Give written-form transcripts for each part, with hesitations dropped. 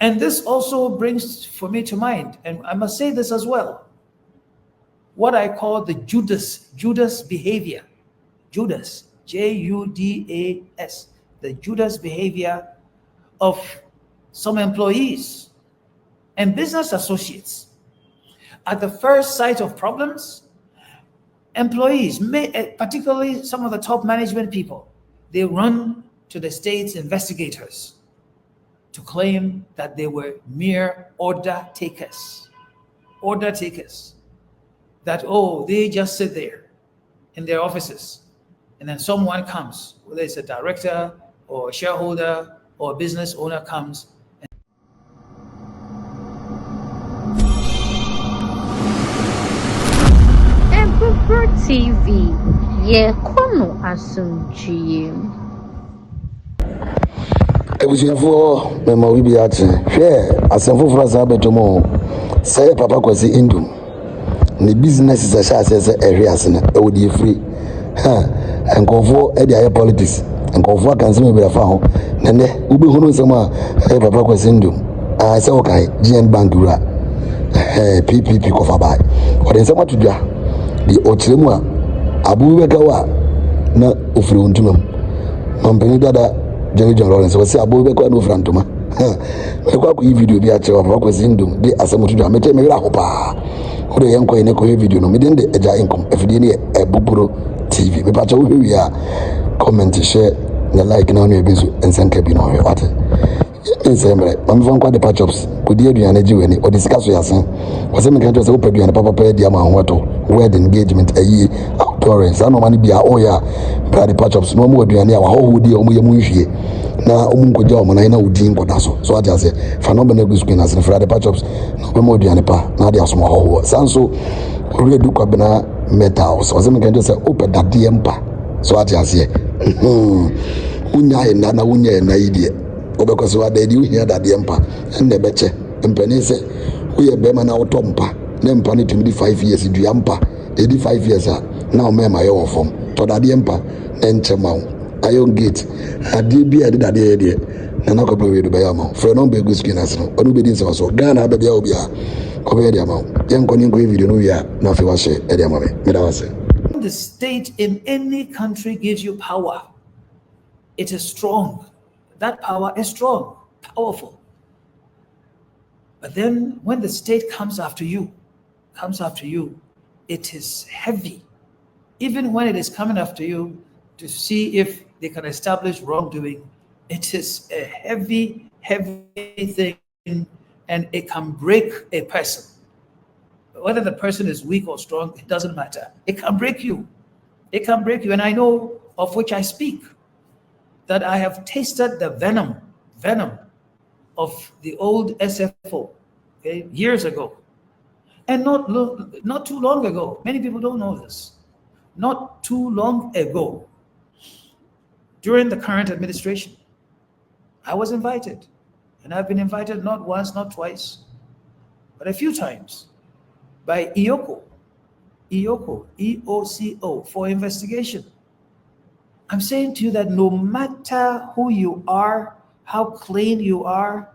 And this also brings for me to mind, and I must say this as well, what I call the Judas behavior. Judas, Judas, the Judas behavior of some employees and business associates. At the first sight of problems, employees, particularly some of the top management people, they run to the state's investigators to claim that they were mere order takers. Order takers. That, oh, they just sit there in their offices, and then someone comes, whether it's a director or a shareholder or a business owner comes. Emperor TV, ye kono asumdue. Ebusuafo mema wi bi ate hwe asemfoforo sa betomo say papa Kwasi Nduom ne business is a shase ehwe asene ewodi efri ha enkofo e dey politics enkofo akansem bi rafa ho nene ube hunu nsem a papa Kwasi Nduom a say okai GN Bank ura PPP kofa bai ode nsem atudwa di ochiremu a abubeka wa na ofiri ontumam mampeni dada Jerry John Lawrence was say abo be kwa no frantoma me kwa ku video bi a che papa Kwasi Nduom de asamutu do amete me wira hopa o de yenko ene ko video no me de eja income efidi ne ebuburo TV me pa cha wo wi a comment share na like na no ebezu ensanka bi no what ensemble am van kwa de patchops ko di aduane ji weni o de sika so yasen o se me kan to se o paduane papa pa di ama hoto wedding engagement ayi outdoors ano mani bia o ya bra de patchops no mo aduane a wa ho di o mo yemu nhwie na o mo nkoja o mo na udi nkoda so ati ase fa no be na gusku na se fra de patchops no be mo aduane pa na de aso mo ho sanso o re du kwa bena metals o se me kan to se o pe dade empa so ati ase unya e na unya e na idie obekwaso wa dadi uhia dade mpa enne beche mpani se uye bema na otompa ne mpa ne tumi di 5 years dua mpa edi 5 years a na o mema ye ofom to dade mpa na nchema iron gate ade bi ade dade ye de na na ko be do be ama fre no be go skin as no onu be din se so Ghana be bia obi a ko be de ama yen ko ni ko video no ya na fe wa share e de ama me da wase. The state in any country gives you power. It is strong. That power is strong, powerful. But then when the state comes after you, it is heavy. Even when it is coming after you to see if they can establish wrongdoing, it is a heavy thing, and it can break a person. Whether the person is weak or strong, it doesn't matter. It can break you. It can break you. And I know of which I speak, that I have tasted the venom of the old SFO, okay, years ago. And not too long ago. Many people don't know this. Not too long ago, during the current administration, I was invited. And I've been invited not once, not twice, but a few times by EOCO, EOCO, for investigation. I'm saying to you that no matter who you are, how clean you are,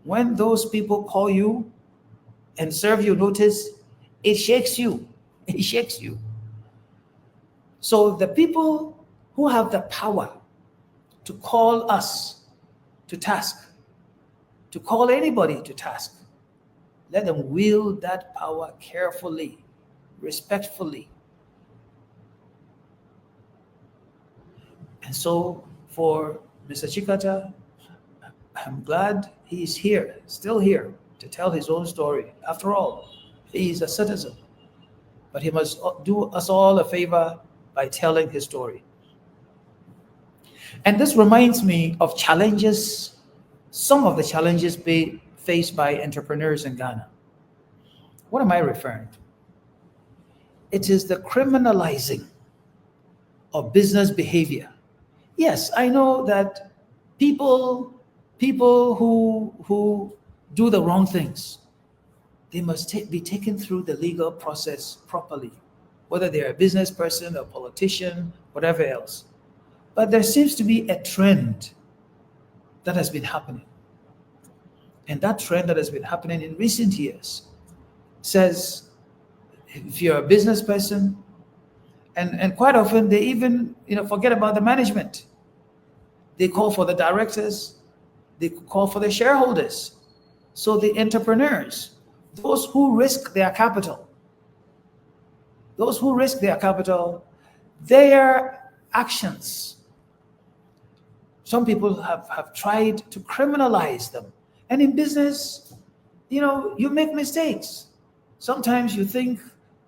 when those people call you and serve you notice, it shakes you. It shakes you. So the people who have the power to call us to task, to call anybody to task, let them wield that power carefully, respectfully. And so for Mr. Chikata, I'm glad he's here, still here, to tell his own story. After all, he's a citizen, but he must do us all a favor by telling his story. And this reminds me of challenges, some of the challenges faced by entrepreneurs in Ghana. What am I referring to? It is the criminalizing of business behavior. Yes, I know that people who do the wrong things, they must be taken through the legal process properly, whether they're a business person, a politician, whatever else. But there seems to be a trend that has been happening. And that trend that has been happening in recent years says, if you're a business person, and quite often they even forget about the management. They call for the directors, they call for the shareholders. So the entrepreneurs, those who risk their capital, their actions, some people have tried to criminalize them. And in business, you make mistakes. Sometimes you think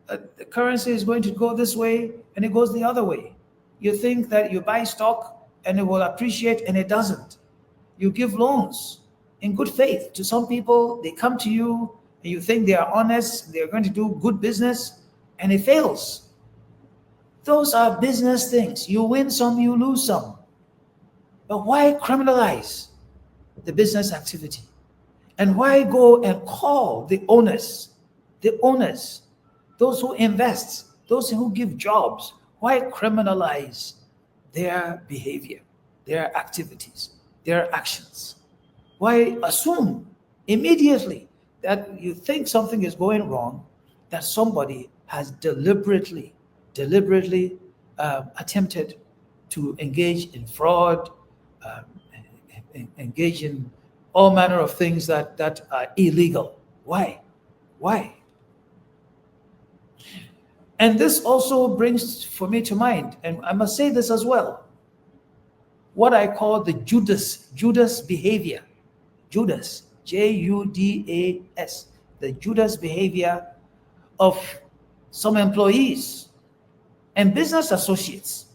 the currency is going to go this way and it goes the other way. You think that you buy stock and it will appreciate and it doesn't. You give loans in good faith to some people. They come to you and you think they are honest, they're going to do good business, and it fails. Those are business things. You win some, you lose some. But why criminalize the business activity? And why go and call the owners, those who invest, those who give jobs, why criminalize their behavior, their activities, their actions? Why assume immediately that you think something is going wrong, that somebody has deliberately attempted to engage in fraud, engage in all manner of things that are illegal? Why? And this also brings for me to mind, and I must say this as well, what I call the Judas behavior. Judas, Judas, the Judas behavior of some employees and business associates.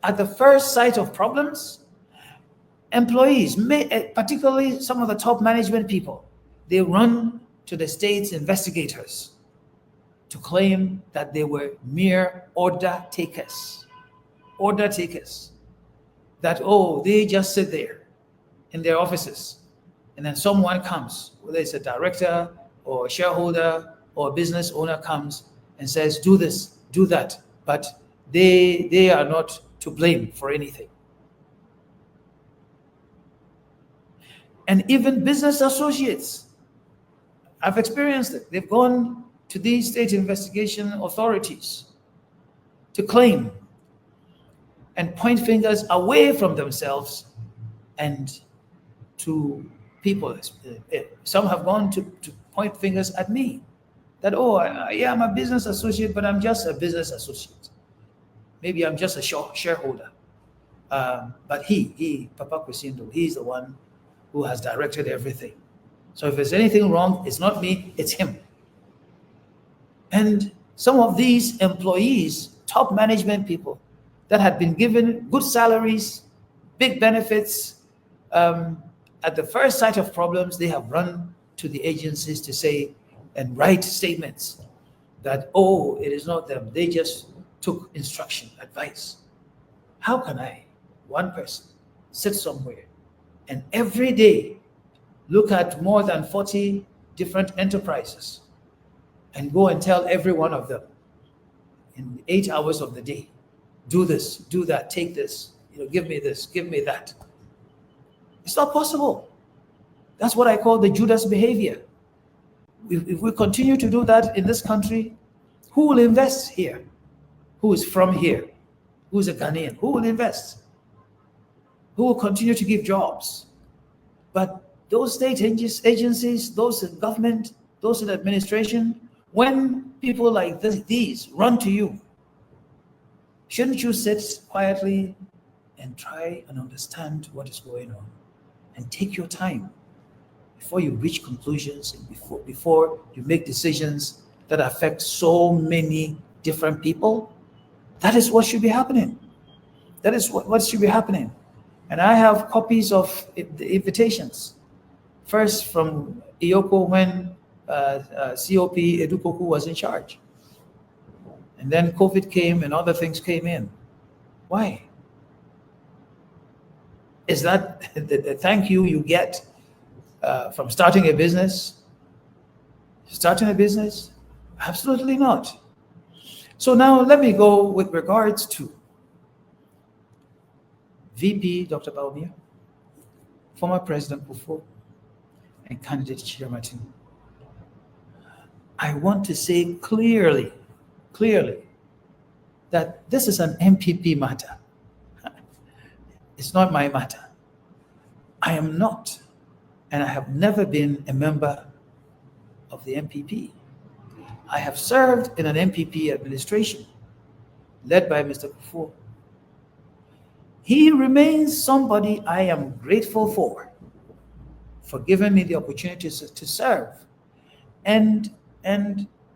At the first sight of problems, employees, particularly some of the top management people, they run to the state's investigators to claim that they were mere order takers. That, they just sit there in their offices, and then someone comes, whether it's a director or a shareholder or a business owner, comes and says, do this, do that, but they are not to blame for anything. And even business associates, I've experienced it. They've gone to these state investigation authorities to claim and point fingers away from themselves and to people. Some have gone to point fingers at me, that, I'm a business associate, but I'm just a business associate. Maybe I'm just a shareholder. But he, Papa Kwasi Nduom, he's the one who has directed everything. So if there's anything wrong, it's not me, it's him. And some of these employees, top management people that had been given good salaries, big benefits, at the first sight of problems, they have run to the agencies to say and write statements that, it is not them. They just took instruction, advice. How can one person, sit somewhere and every day look at more than 40 different enterprises and go and tell every one of them in 8 hours of the day, do this, do that, take this, give me this, give me that? It's not possible. That's what I call the Judas behavior. If we continue to do that in this country, who will invest here? Who is from here? Who is a Ghanaian? Who will invest? Who will continue to give jobs? But those state agencies, those in government, those in administration, when people like these run to you, shouldn't you sit quietly and try and understand what is going on and take your time before you reach conclusions and before you make decisions that affect so many different people? That is what should be happening. That is what should be happening. And I have copies of the invitations. First from Iyoko when COP Edukoku was in charge. And then COVID came and other things came in. Why? Is that the thank you get from starting a business? Starting a business? Absolutely not. So now let me go with regards to VP Dr. Baumia, former President Kufuor, and candidate Chiramatin, I want to say clearly, that this is an MPP matter. It's not my matter. I am not, and I have never been a member of the MPP. I have served in an MPP administration led by Mr. Kufuor. He remains somebody I am grateful for giving me the opportunities to serve and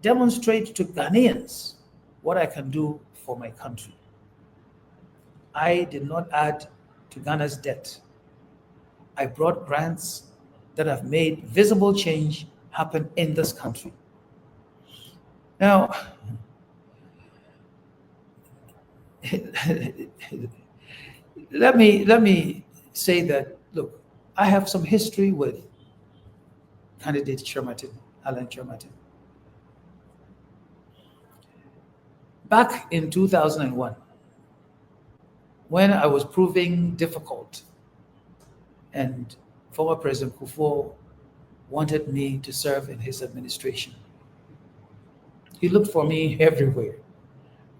demonstrate to Ghanaians what I can do for my country. I did not add to Ghana's debt. I brought grants that have made visible change happen in this country. Now, let me say that, look, I have some history with candidate Chiramatin, Alan Chiramatin. Back in 2001, when I was proving difficult and former President Kufuor wanted me to serve in his administration, he looked for me everywhere.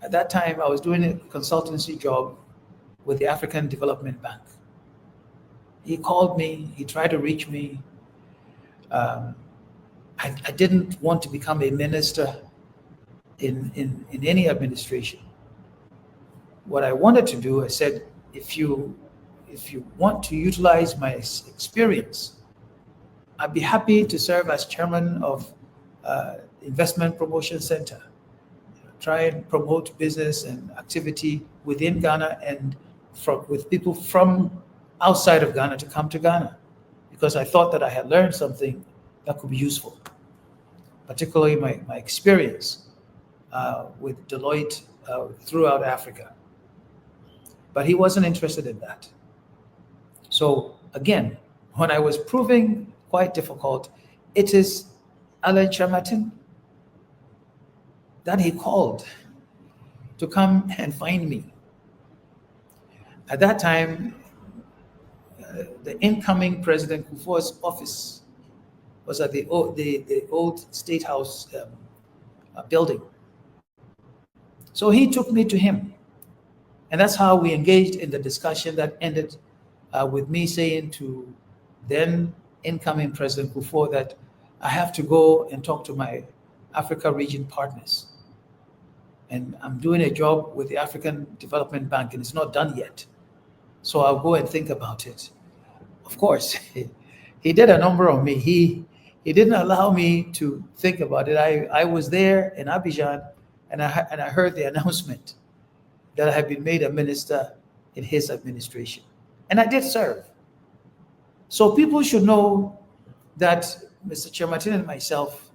At that time, I was doing a consultancy job with the African Development Bank. He called me, he tried to reach me. I didn't want to become a minister in any administration. What I wanted to do, I said, if you want to utilize my experience, I'd be happy to serve as chairman of Investment Promotion Center. Try and promote business and activity within Ghana and with people from outside of Ghana to come to Ghana, because I thought that I had learned something that could be useful, particularly my experience with Deloitte throughout Africa. But he wasn't interested in that. So again, when I was proving quite difficult, it is Alan Chiramatin that he called to come and find me. At that time, the incoming President Kufuor's office was at the old State House building. So he took me to him. And that's how we engaged in the discussion that ended with me saying to then incoming President Kufuor that I have to go and talk to my Africa region partners. And I'm doing a job with the African Development Bank and it's not done yet. So I'll go and think about it. Of course, he did a number on me. He didn't allow me to think about it. I was there in Abidjan and I heard the announcement that I had been made a minister in his administration. And I did serve. So people should know that Mr. Chiramatin and myself,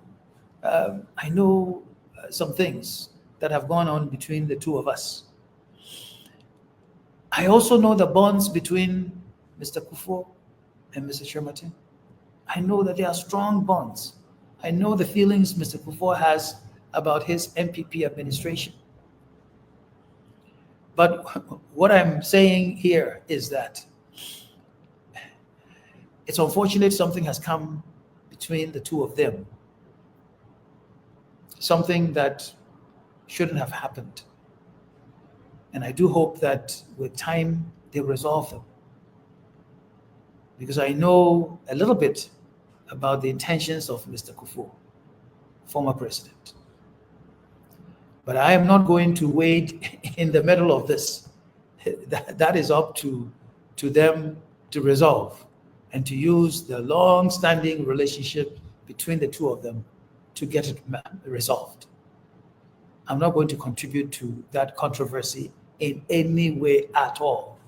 I know some things that have gone on between the two of us. I also know the bonds between Mr. Kufuor and Mr. Chiramatin. I know that there are strong bonds. I know the feelings Mr. Kufuor has about his MPP administration. But what I'm saying here is that it's unfortunate something has come between the two of them. Something that shouldn't have happened. And I do hope that with time, they resolve them. Because I know a little bit about the intentions of Mr. Kufuor, former president. But I am not going to wade in the middle of this. That is up to them to resolve and to use the long-standing relationship between the two of them to get it resolved. I'm not going to contribute to that controversy in any way at all.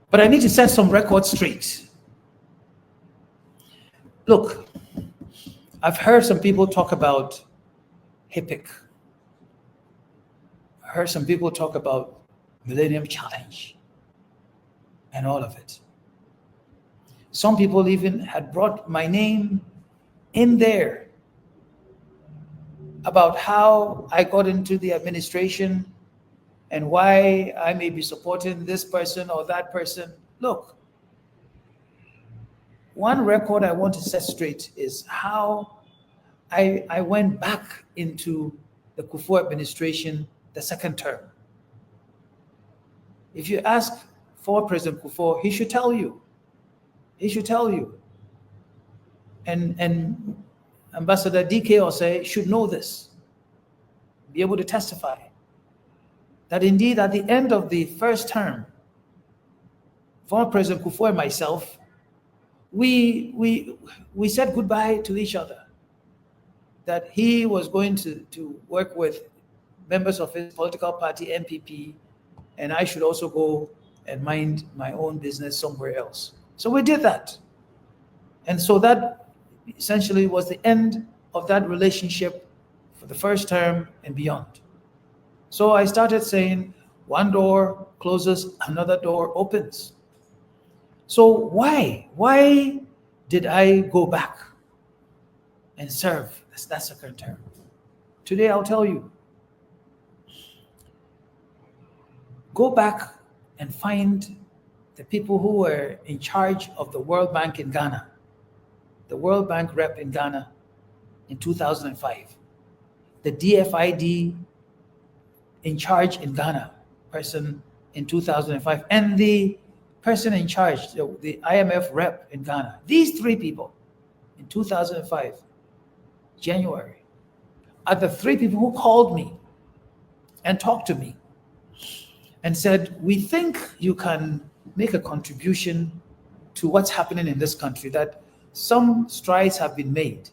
But I need to set some records straight. Look, I've heard some people talk about HIPIC. I heard some people talk about Millennium Challenge and all of it. Some people even had brought my name in there about how I got into the administration and why I may be supporting this person or that person. Look, one record I want to set straight is how I went back into the Kufuor administration the second term. If you ask for President Kufuor, he should tell you. He should tell you. And Ambassador DK Osei should know this, be able to testify that indeed at the end of the first term, former President Kufuor and myself, we said goodbye to each other. That he was going to work with members of his political party, MPP, and I should also go and mind my own business somewhere else. So we did that. And so that essentially was the end of that relationship for the first term and beyond. So I started saying, one door closes, another door opens. So why did I go back and serve that second term? Today I'll tell you. Go back and find the people who were in charge of the World Bank in Ghana, the World Bank rep in Ghana in 2005, the DFID in charge in Ghana person in 2005, and the person in charge, the IMF rep in Ghana. These three people in 2005, January, are the three people who called me and talked to me and said, we think you can make a contribution to what's happening in this country, that some strides have been made,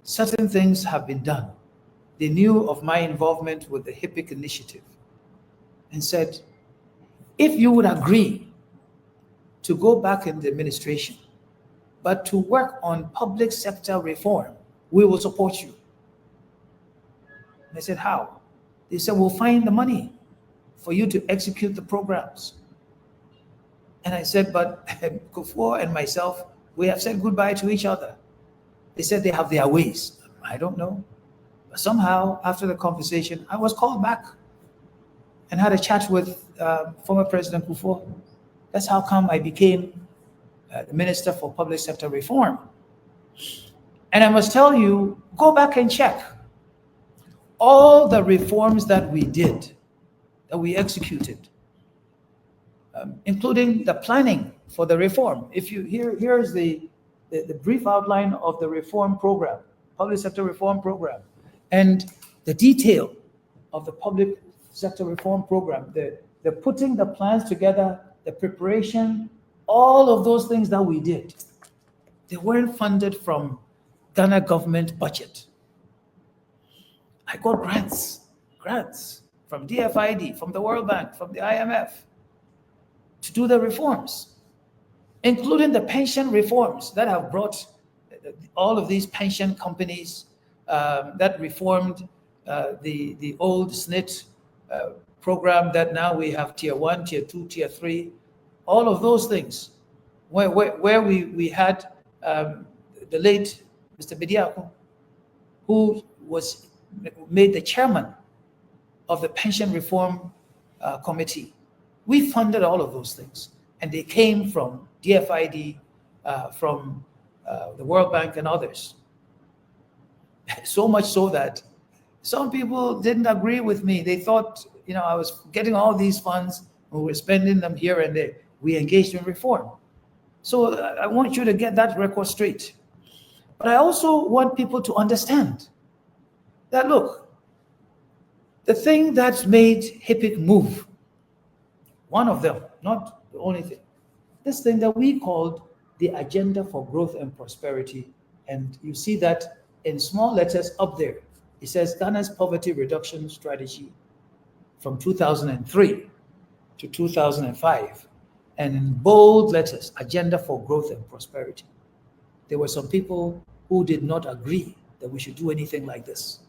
certain things have been done. They knew of my involvement with the HIPIC initiative and said, if you would agree to go back in the administration, but to work on public sector reform, we will support you. And I said, how? They said, we'll find the money for you to execute the programs. And I said, but Kufuor and myself, we have said goodbye to each other. They said they have their ways. I don't know. But somehow, after the conversation, I was called back and had a chat with former President Kufuor. That's how come I became the Minister for Public Sector Reform. And I must tell you, go back and check all the reforms that we did, that we executed, including the planning for the reform. If you here's the brief outline of the reform program, public sector reform program, and the detail of the public sector reform program, the putting the plans together, the preparation, all of those things that we did, they weren't funded from Ghana government budget. I got grants from DFID, from the World Bank, from the IMF to do the reforms, including the pension reforms that have brought all of these pension companies that reformed the old SNIT program that now we have tier 1, tier 2, tier 3, all of those things where we had the late Mr. Bediako, who was made the chairman of the pension reform committee. We funded all of those things, and they came from DFID, from the World Bank and others. So much so that some people didn't agree with me. They thought, I was getting all these funds and we were spending them here and there. We engaged in reform. So I want you to get that record straight. But I also want people to understand that, look, the thing that made HIPIC move, one of them, not the only thing, this thing that we called the Agenda for Growth and Prosperity, and you see that in small letters up there. It says Ghana's Poverty Reduction Strategy from 2003 to 2005, and in bold letters, Agenda for Growth and Prosperity. There were some people who did not agree that we should do anything like this.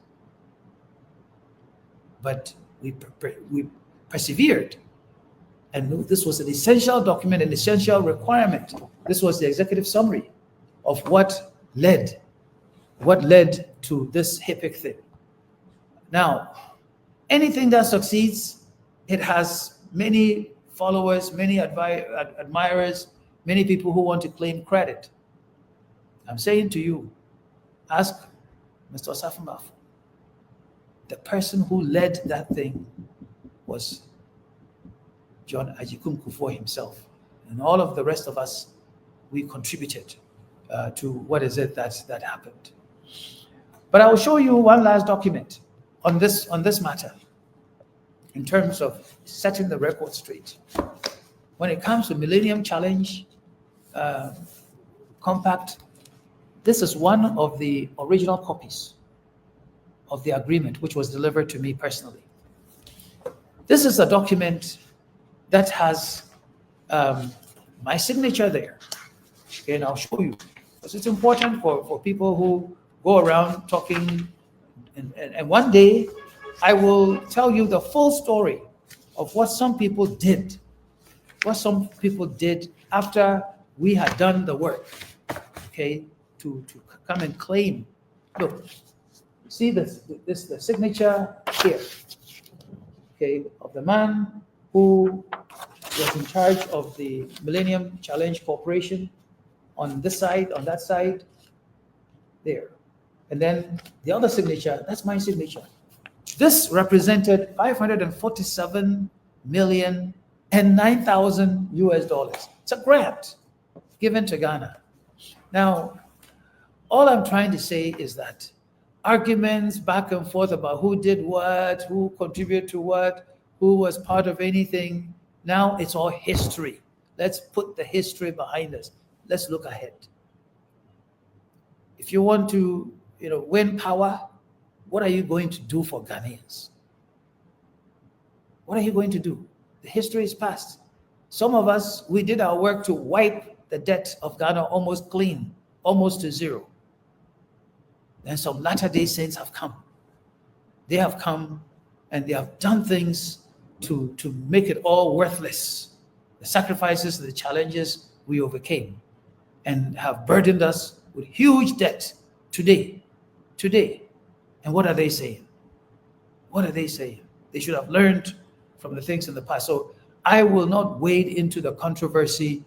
But we persevered, and this was an essential document, an essential requirement. This was the executive summary of what led to this HIPIC thing. Now, anything that succeeds, it has many followers, many admirers, many people who want to claim credit. I'm saying to you, ask Mr. Osafumafo. The person who led that thing was John Ajikum Kufuor himself. And all of the rest of us, we contributed to what is it that happened. But I will show you one last document on this matter in terms of setting the record straight. When it comes to Millennium Challenge Compact, this is one of the original copies of the agreement, which was delivered to me personally. This is a document that has my signature there. Okay, and I'll show you, because it's important for people who go around talking, and one day I will tell you the full story of what some people did after we had done the work, okay, to come and claim. Look, see the signature here, okay, of the man who was in charge of the Millennium Challenge Corporation on this side, on that side, there. And then the other signature, that's my signature. This represented 547 million and 9,000 US dollars. It's a grant given to Ghana. Now, all I'm trying to say is that arguments back and forth about who did what, who contributed to what, who was part of anything, now it's all history. Let's put the history behind us. Let's look ahead. If you want to, win power, what are you going to do for Ghanaians? What are you going to do? The history is past. Some of us, we did our work to wipe the debt of Ghana almost clean, almost to zero. Then some Latter-day Saints have come. They have come and they have done things to make it all worthless. The sacrifices, the challenges we overcame, and have burdened us with huge debt today. And what are they saying? What are they saying? They should have learned from the things in the past. So I will not wade into the controversy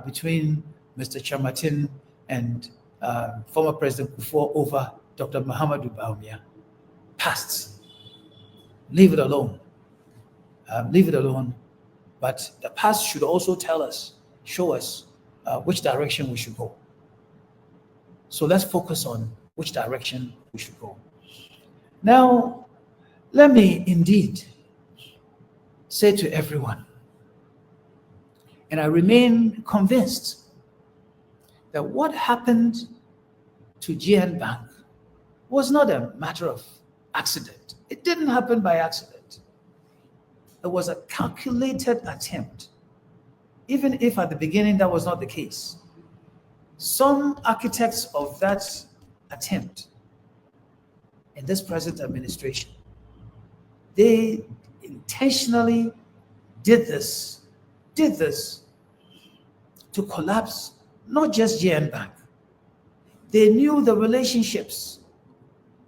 between Mr. Chamatin and former President Kufuor over Dr. Mahamadou Bawumia. Past. Leave it alone. Leave it alone. But the past should also show us which direction we should go. So let's focus on which direction we should go. Now, let me indeed say to everyone, and I remain convinced that what happened to GN Bank was not a matter of accident. It didn't happen by accident. It was a calculated attempt, even if at the beginning that was not the case. Some architects of that attempt in this present administration, they intentionally did this to collapse not just GN Bank. They knew the relationships,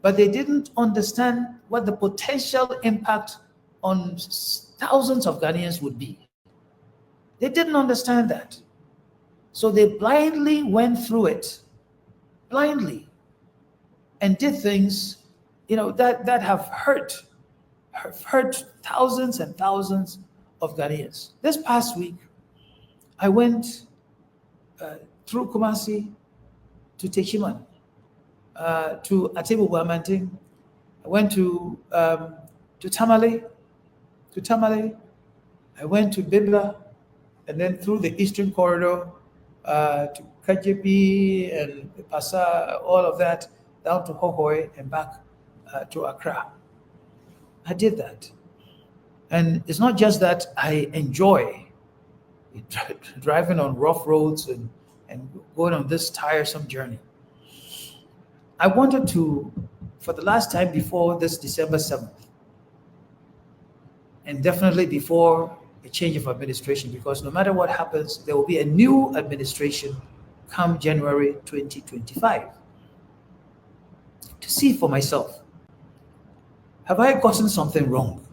but they didn't understand what the potential impact on thousands of Ghanaians would be. They didn't understand that. So they blindly went through it, blindly, and did things, that have hurt thousands and thousands of Ghanaians. This past week, I went through Kumasi to Techiman, to Atebu Buamanting. I went to Tamale. I went to Bibla, and then through the Eastern Corridor to Kajepi and Pasa, all of that, down to Hohoi and back to Accra. I did that. And it's not just that I enjoy driving on rough roads and going on this tiresome journey. I wanted to, for the last time before this December 7th, and definitely before a change of administration, because no matter what happens, there will be a new administration come January 2025, to see for myself, have I gotten something wrong?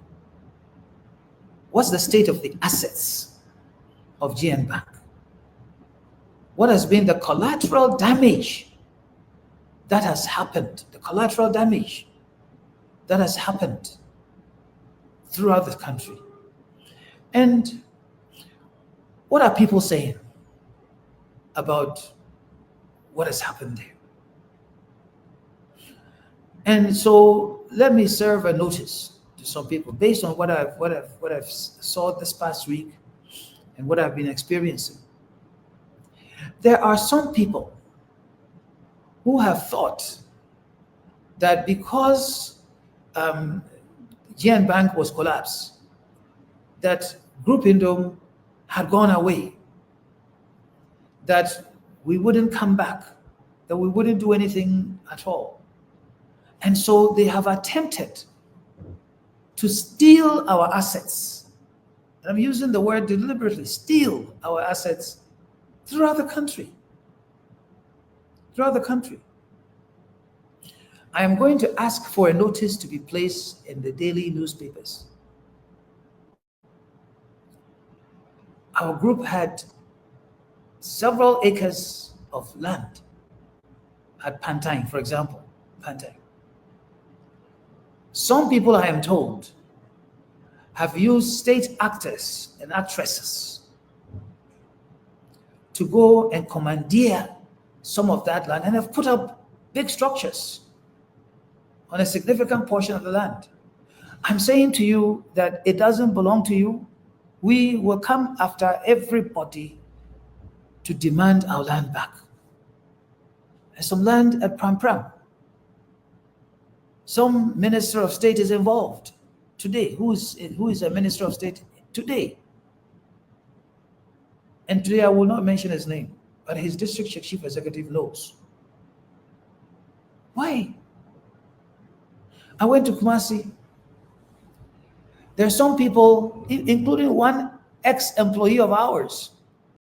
What's the state of the assets of GN Bank? What has been the collateral damage that has happened, the collateral damage that has happened throughout the country. And what are people saying about what has happened there? And so let me serve a notice to some people based on what I've saw this past week and what I've been experiencing. There are some people who have thought that because GN Bank was collapsed, that Group Nduom had gone away, that we wouldn't come back, that we wouldn't do anything at all. And so they have attempted to steal our assets. And I'm using the word deliberately, steal our assets throughout the country. Throughout the country. I am going to ask for a notice to be placed in the daily newspapers. Our group had several acres of land at Pantang, for example, Pantang. Some people, I am told, have used state actors and actresses to go and commandeer some of that land and have put up big structures on a significant portion of the land. I'm saying to you that it doesn't belong to you. We will come after everybody to demand our land back. There's some land at Pram Pram. Some minister of state is involved today. Who is a minister of state today? And today I will not mention his name, but his district chief executive knows. Why? I went to Kwasi. There are some people, including one ex-employee of ours,